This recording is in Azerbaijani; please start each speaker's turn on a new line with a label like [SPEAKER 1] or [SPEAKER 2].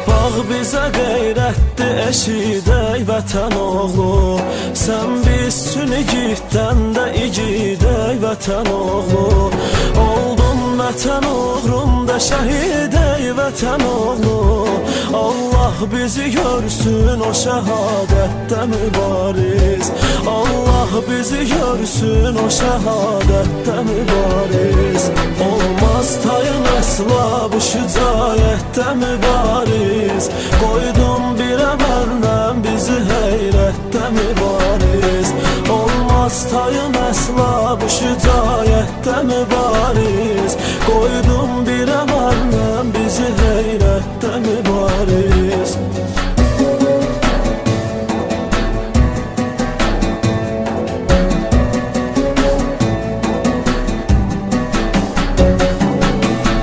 [SPEAKER 1] Torpaq bizə qeyrətdi, eşidək vətən oğlu. Sən biz sünü gitdən də igidək vətən oğlu. Oldun vətən uğrunda şəhid ey vətən oğlu. Allah bizi görsün o şəhadətdə mübariz. Allah bizi görsün o şəhadətdə mübariz. Olmaz tayın əsla bu şücaətdə mübariz. Qoydum bir əməllə bizi heyrətdə mübariz. Olmaz tayın əsla bu şücaətdə mübariz. Qoydum bir əməllə bizi heyrətdə mübariz.